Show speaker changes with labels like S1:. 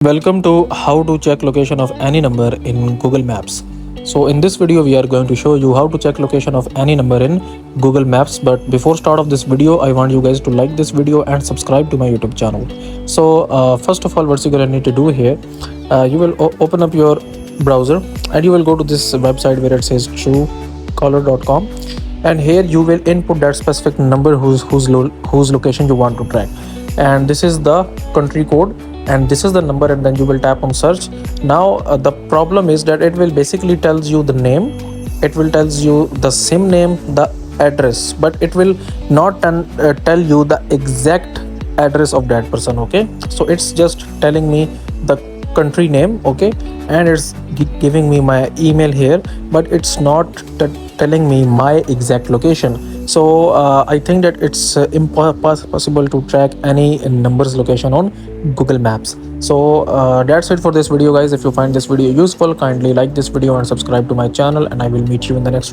S1: Welcome to how to check location of any number in Google Maps. So in this video we are going to show you how to check location of any number in Google Maps. But before start of this video, I want you guys to like this video and subscribe to my YouTube channel. So first of all, what you're gonna need to do here, you will open up your browser and you will go to this website where it says truecaller.com, and here you will input that specific number whose location you want to track, and this is the country code and this is the number, and then you will tap on search. Now the problem is that it will basically tells you the name, it will tells you the sim name, the address, but it will not tell you the exact address of that person. Okay, so it's just telling me the country name, okay, and it's giving me my email here, but it's not telling me my exact location. So I think that it's impossible to track any numbers location on Google Maps. So that's it for this video, guys. If you find this video useful, kindly like this video and subscribe to my channel, and I will meet you in the next video.